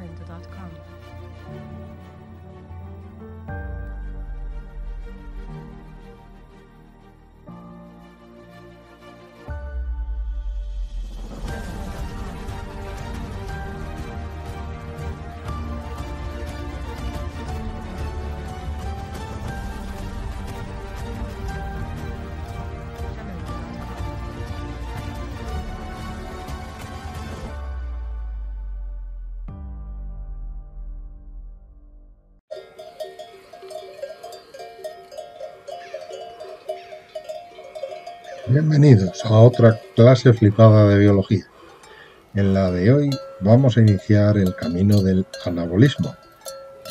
Jamendo.com. Bienvenidos a otra clase flipada de biología. En la de hoy vamos a iniciar el camino del anabolismo.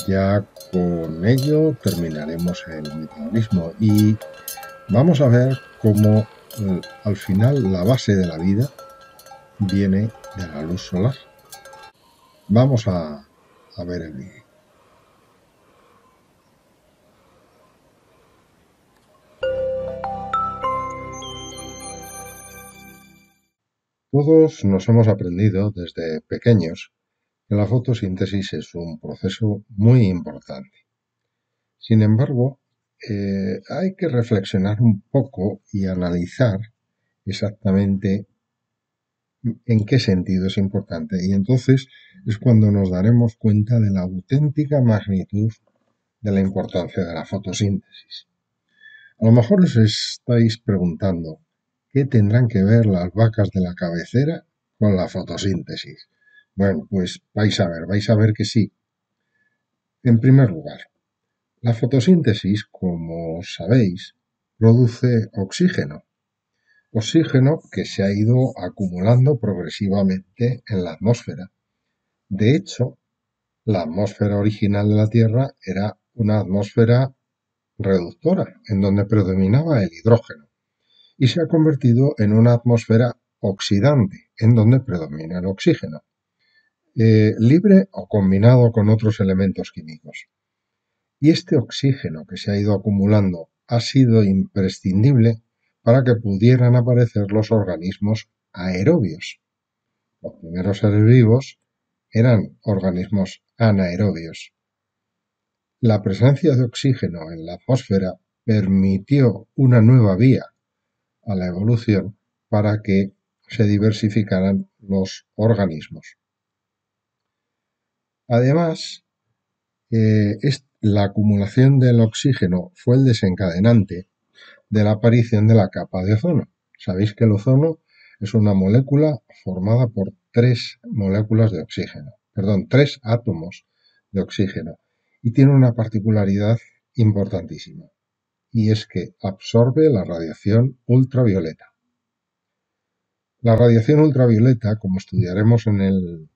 Ya con ello terminaremos el metabolismo y vamos a ver cómo al final la base de la vida viene de la luz solar. Vamos a ver el vídeo. Todos nos hemos aprendido desde pequeños que la fotosíntesis es un proceso muy importante. Sin embargo, hay que reflexionar un poco y analizar exactamente en qué sentido es importante. Y entonces es cuando nos daremos cuenta de la auténtica magnitud de la importancia de la fotosíntesis. A lo mejor os estáis preguntando, ¿qué tendrán que ver las vacas de la cabecera con la fotosíntesis? Bueno, pues vais a ver que sí. En primer lugar, la fotosíntesis, como sabéis, produce oxígeno. Oxígeno que se ha ido acumulando progresivamente en la atmósfera. De hecho, la atmósfera original de la Tierra era una atmósfera reductora, en donde predominaba el hidrógeno, y se ha convertido en una atmósfera oxidante, en donde predomina el oxígeno, libre o combinado con otros elementos químicos. Y este oxígeno que se ha ido acumulando ha sido imprescindible para que pudieran aparecer los organismos aerobios. Los primeros seres vivos eran organismos anaerobios. La presencia de oxígeno en la atmósfera permitió una nueva vía a la evolución para que se diversificaran los organismos. Además, la acumulación del oxígeno fue el desencadenante de la aparición de la capa de ozono. Sabéis que el ozono es una molécula formada por tres átomos de oxígeno, y tiene una particularidad importantísima, y es que absorbe la radiación ultravioleta. La radiación ultravioleta, como estudiaremos en el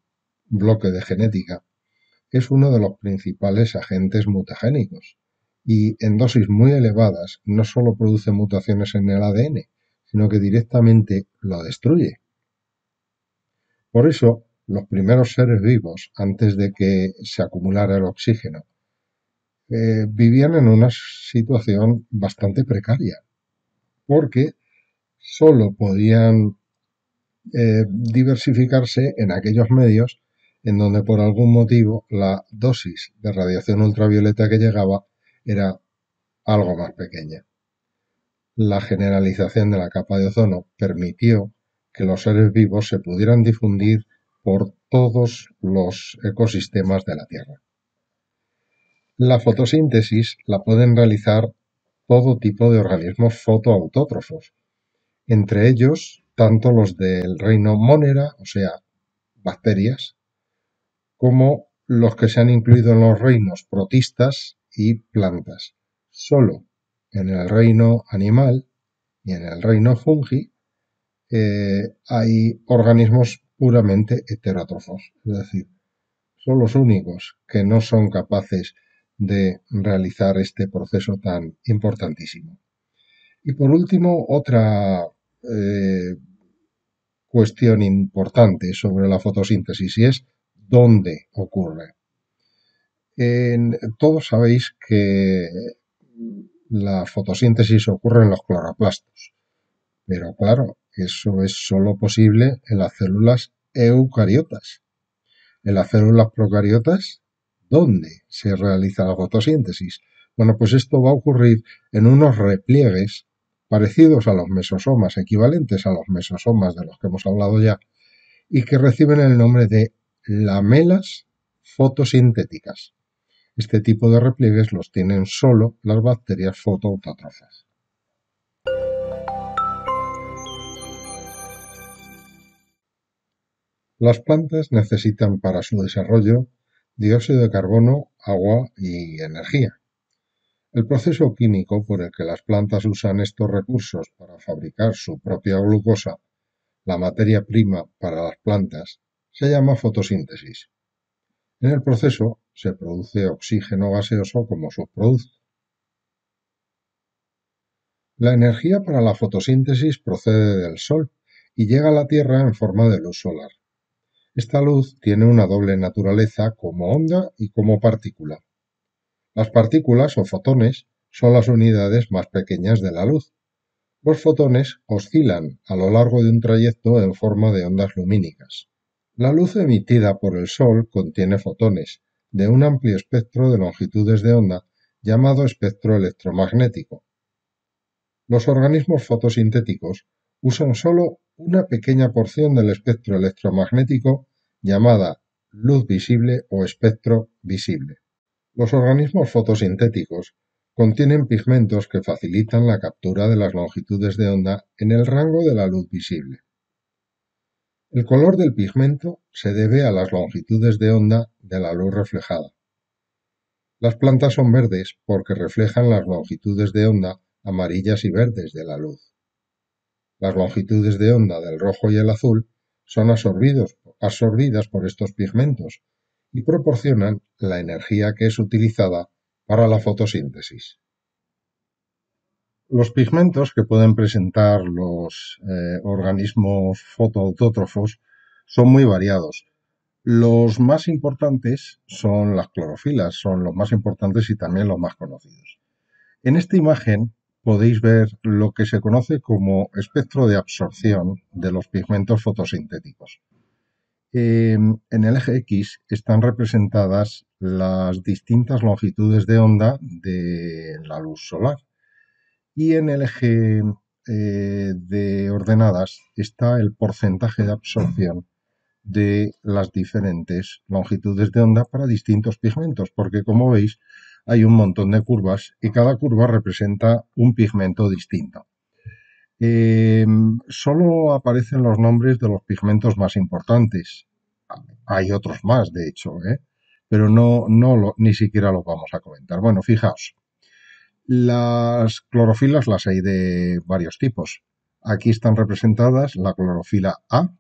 bloque de genética, es uno de los principales agentes mutagénicos, y en dosis muy elevadas no solo produce mutaciones en el ADN, sino que directamente lo destruye. Por eso, los primeros seres vivos, antes de que se acumulara el oxígeno, vivían en una situación bastante precaria, porque solo podían diversificarse en aquellos medios en donde por algún motivo la dosis de radiación ultravioleta que llegaba era algo más pequeña. La generalización de la capa de ozono permitió que los seres vivos se pudieran difundir por todos los ecosistemas de la Tierra. La fotosíntesis la pueden realizar todo tipo de organismos fotoautótrofos, entre ellos tanto los del reino Monera, o sea, bacterias, como los que se han incluido en los reinos protistas y plantas. Solo en el reino animal y en el reino fungi hay organismos puramente heterótrofos, es decir, son los únicos que no son capaces de realizar este proceso tan importantísimo. Y por último, otra cuestión importante sobre la fotosíntesis, y es dónde ocurre. Todos sabéis que la fotosíntesis ocurre en los cloroplastos, pero claro, eso es solo posible en las células eucariotas. En las células procariotas, ¿dónde se realiza la fotosíntesis? Bueno, pues esto va a ocurrir en unos repliegues parecidos a los mesosomas, equivalentes a los mesosomas de los que hemos hablado ya, y que reciben el nombre de lamelas fotosintéticas. Este tipo de repliegues los tienen solo las bacterias fotoautótrofas. Las plantas necesitan para su desarrollo dióxido de carbono, agua y energía. El proceso químico por el que las plantas usan estos recursos para fabricar su propia glucosa, la materia prima para las plantas, se llama fotosíntesis. En el proceso se produce oxígeno gaseoso como subproducto. La energía para la fotosíntesis procede del Sol y llega a la Tierra en forma de luz solar. Esta luz tiene una doble naturaleza como onda y como partícula. Las partículas o fotones son las unidades más pequeñas de la luz. Los fotones oscilan a lo largo de un trayecto en forma de ondas lumínicas. La luz emitida por el Sol contiene fotones de un amplio espectro de longitudes de onda llamado espectro electromagnético. Los organismos fotosintéticos usan solo una pequeña porción del espectro electromagnético llamada luz visible o espectro visible. Los organismos fotosintéticos contienen pigmentos que facilitan la captura de las longitudes de onda en el rango de la luz visible. El color del pigmento se debe a las longitudes de onda de la luz reflejada. Las plantas son verdes porque reflejan las longitudes de onda amarillas y verdes de la luz. Las longitudes de onda del rojo y el azul son absorbidas por estos pigmentos y proporcionan la energía que es utilizada para la fotosíntesis. Los pigmentos que pueden presentar los organismos fotoautótrofos son muy variados. Los más importantes son las clorofilas, son los más importantes y también los más conocidos. En esta imagen podéis ver lo que se conoce como espectro de absorción de los pigmentos fotosintéticos. En el eje X están representadas las distintas longitudes de onda de la luz solar y en el eje de ordenadas está el porcentaje de absorción de las diferentes longitudes de onda para distintos pigmentos, porque como veis hay un montón de curvas y cada curva representa un pigmento distinto. Solo aparecen los nombres de los pigmentos más importantes. Hay otros más, de hecho, pero ni siquiera los vamos a comentar. Bueno, fijaos, las clorofilas las hay de varios tipos. Aquí están representadas la clorofila A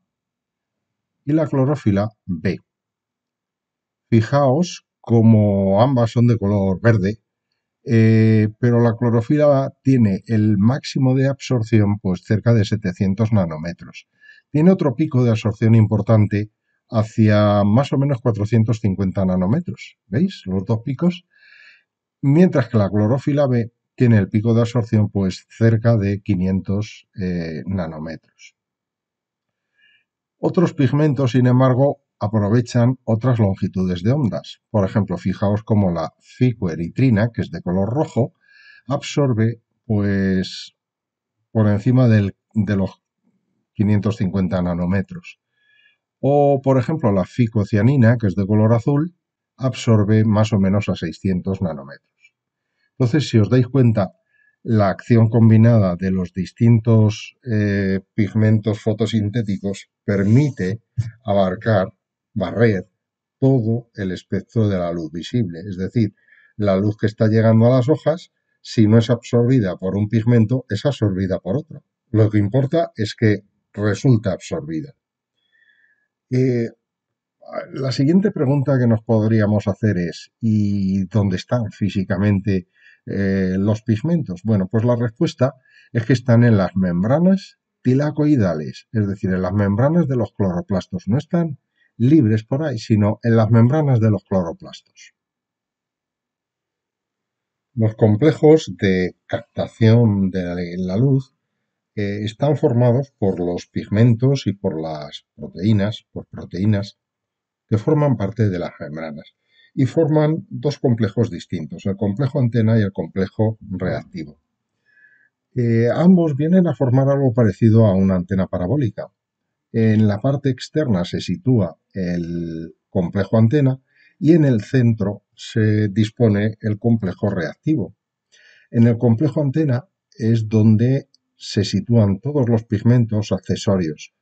y la clorofila B. Fijaos como ambas son de color verde, pero la clorofila tiene el máximo de absorción pues cerca de 700 nanómetros. Tiene otro pico de absorción importante hacia más o menos 450 nanómetros. ¿Veis los dos picos? Mientras que la clorofila B tiene el pico de absorción pues cerca de 500 nanómetros. Otros pigmentos, sin embargo, aprovechan otras longitudes de ondas. Por ejemplo, fijaos como la ficoeritrina, que es de color rojo, absorbe pues por encima de los 550 nanómetros. O, por ejemplo, la ficocianina, que es de color azul, absorbe más o menos a 600 nanómetros. Entonces, si os dais cuenta, la acción combinada de los distintos pigmentos fotosintéticos permite barrer todo el espectro de la luz visible. Es decir, la luz que está llegando a las hojas, si no es absorbida por un pigmento, es absorbida por otro. Lo que importa es que resulta absorbida. La siguiente pregunta que nos podríamos hacer es, ¿y dónde están físicamente los pigmentos? Bueno, pues la respuesta es que están en las membranas tilacoidales, es decir, en las membranas de los cloroplastos. No están libres por ahí, sino en las membranas de los cloroplastos. Los complejos de captación de la luz están formados por los pigmentos y por proteínas que forman parte de las membranas y forman dos complejos distintos, el complejo antena y el complejo reactivo. Ambos vienen a formar algo parecido a una antena parabólica. En la parte externa se sitúa el complejo antena y en el centro se dispone el complejo reactivo. En el complejo antena es donde se sitúan todos los pigmentos accesorios,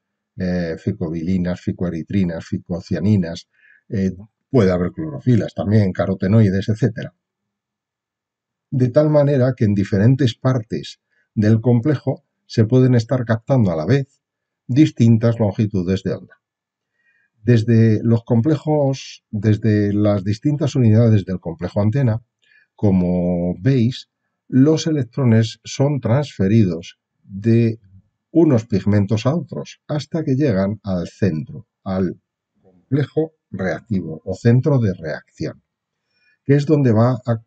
ficobilinas, ficoeritrinas, ficocianinas, eh, puede haber clorofilas también, carotenoides, etcétera. De tal manera que en diferentes partes del complejo se pueden estar captando a la vez distintas longitudes de onda. Desde los complejos, desde las distintas unidades del complejo antena, como veis, los electrones son transferidos de unos pigmentos a otros hasta que llegan al centro, al complejo reactivo o centro de reacción, que es donde va a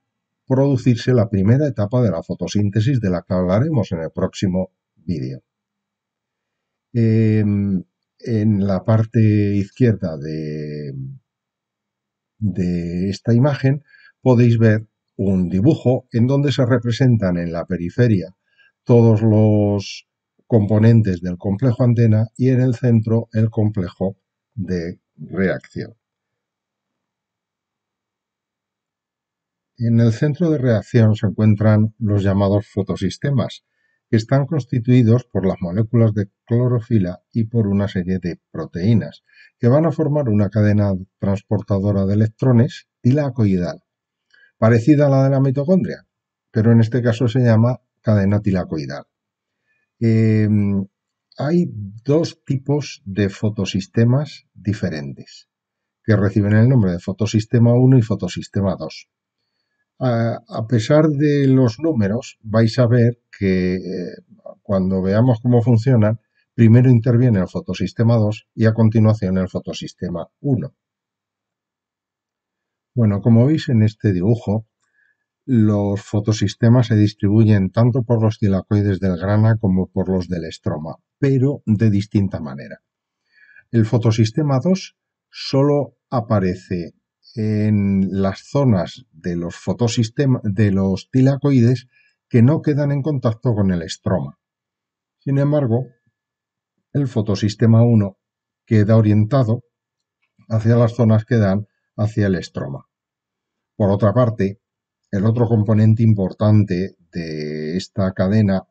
producirse la primera etapa de la fotosíntesis de la que hablaremos en el próximo vídeo. En la parte izquierda de esta imagen podéis ver un dibujo en donde se representan en la periferia todos los componentes del complejo antena y en el centro el complejo de reacción. En el centro de reacción se encuentran los llamados fotosistemas, que están constituidos por las moléculas de clorofila y por una serie de proteínas, que van a formar una cadena transportadora de electrones tilacoidal, parecida a la de la mitocondria, pero en este caso se llama cadena tilacoidal. Eh, Hay dos tipos de fotosistemas diferentes, que reciben el nombre de fotosistema 1 y fotosistema 2. A pesar de los números, vais a ver que cuando veamos cómo funcionan, primero interviene el fotosistema 2 y a continuación el fotosistema 1. Bueno, como veis en este dibujo, los fotosistemas se distribuyen tanto por los tilacoides del grana como por los del estroma, pero de distinta manera. El fotosistema 2 solo aparece en las zonas de los de los tilacoides que no quedan en contacto con el estroma. Sin embargo, el fotosistema 1 queda orientado hacia las zonas que dan hacia el estroma. Por otra parte, el otro componente importante de esta cadena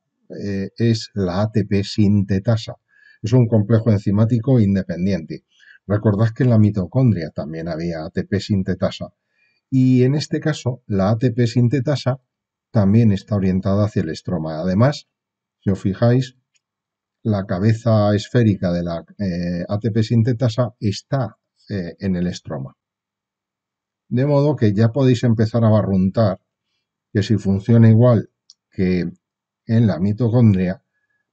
es la ATP sintetasa. Es un complejo enzimático independiente. Recordad que en la mitocondria también había ATP sintetasa. Y en este caso, la ATP sintetasa también está orientada hacia el estroma. Además, si os fijáis, la cabeza esférica de la ATP sintetasa está en el estroma. De modo que ya podéis empezar a barruntar que si funciona igual que en la mitocondria,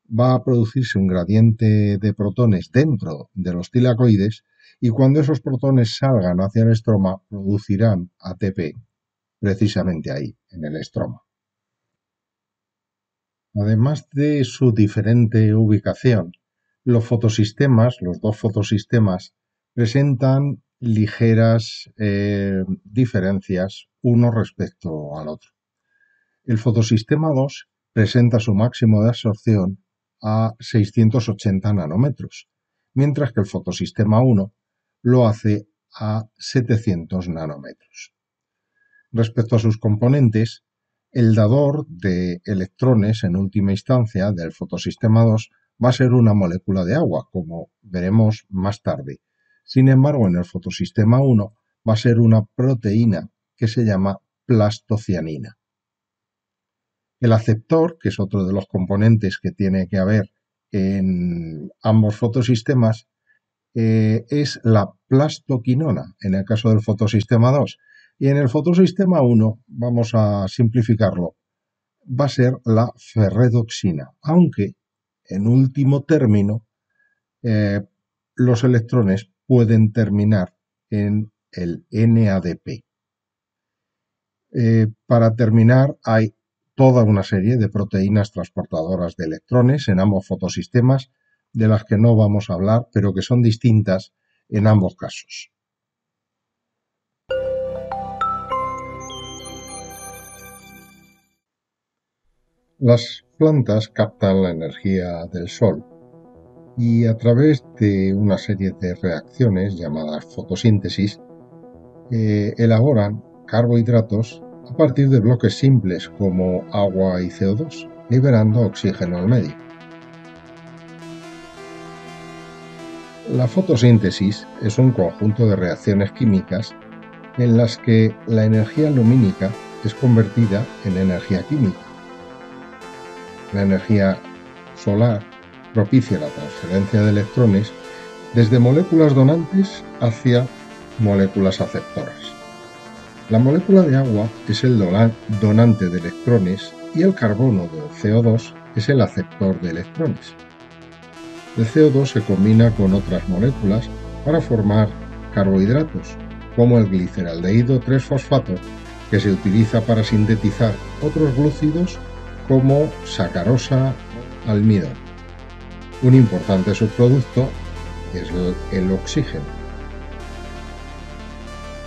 va a producirse un gradiente de protones dentro de los tilacoides y cuando esos protones salgan hacia el estroma producirán ATP precisamente ahí, en el estroma. Además de su diferente ubicación, los fotosistemas, los dos fotosistemas, presentan ligeras diferencias uno respecto al otro. El fotosistema 2 presenta su máximo de absorción a 680 nanómetros, mientras que el fotosistema 1 lo hace a 700 nanómetros. Respecto a sus componentes, el dador de electrones en última instancia del fotosistema 2 va a ser una molécula de agua, como veremos más tarde. Sin embargo, en el fotosistema 1 va a ser una proteína que se llama plastocianina. El aceptor, que es otro de los componentes que tiene que haber en ambos fotosistemas, es la plastoquinona, en el caso del fotosistema 2. Y en el fotosistema 1, vamos a simplificarlo, va a ser la ferredoxina, aunque en último término los electrones pueden terminar en el NADP. Para terminar, hay toda una serie de proteínas transportadoras de electrones en ambos fotosistemas, de las que no vamos a hablar, pero que son distintas en ambos casos. Las plantas captan la energía del sol y a través de una serie de reacciones llamadas fotosíntesis elaboran carbohidratos a partir de bloques simples como agua y CO2, liberando oxígeno al medio. La fotosíntesis es un conjunto de reacciones químicas en las que la energía lumínica es convertida en energía química. La energía solar propicia la transferencia de electrones desde moléculas donantes hacia moléculas aceptoras. La molécula de agua es el donante de electrones y el carbono del CO2 es el aceptor de electrones. El CO2 se combina con otras moléculas para formar carbohidratos, como el gliceraldehído 3-fosfato, que se utiliza para sintetizar otros glúcidos como sacarosa o almidón. Un importante subproducto es el oxígeno.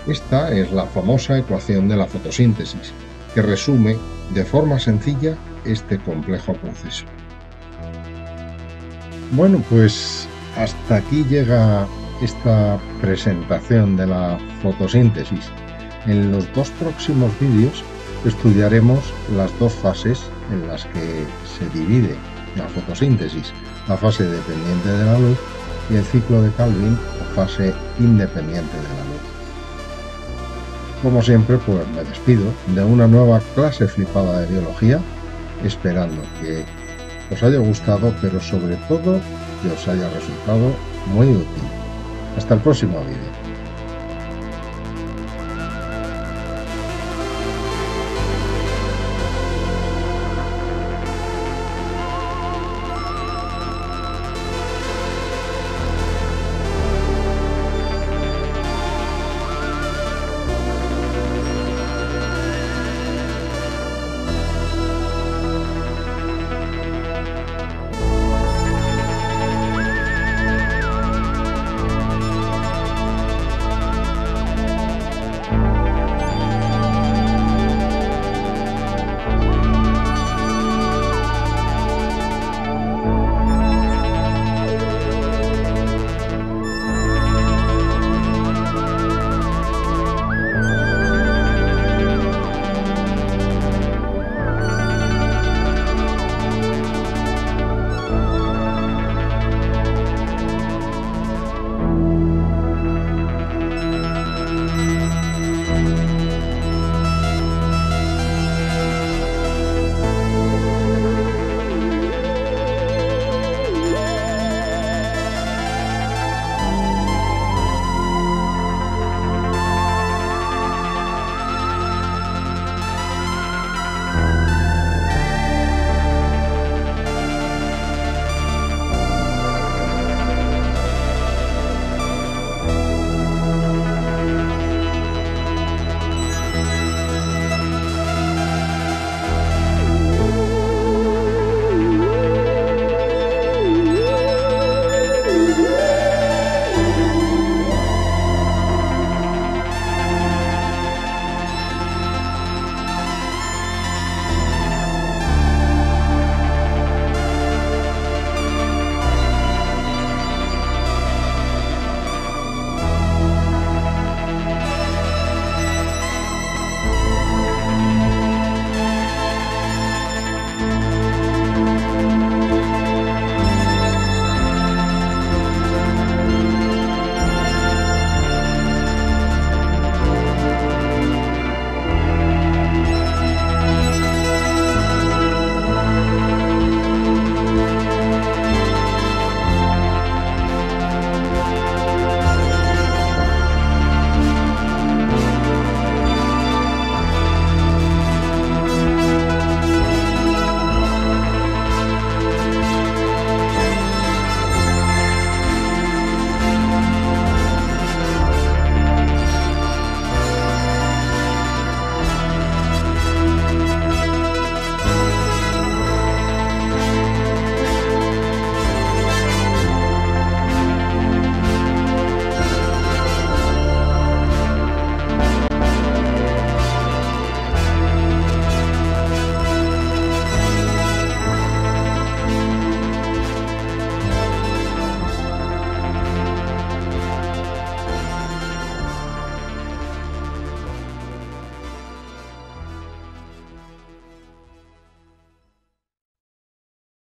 Esta es la famosa ecuación de la fotosíntesis, que resume de forma sencilla este complejo proceso. Bueno, pues hasta aquí llega esta presentación de la fotosíntesis. En los dos próximos vídeos estudiaremos las dos fases en las que se divide la fotosíntesis, la fase dependiente de la luz y el ciclo de Calvin o fase independiente de la luz. Como siempre, pues me despido de una nueva clase flipada de biología, esperando que os haya gustado, pero sobre todo que os haya resultado muy útil. Hasta el próximo vídeo.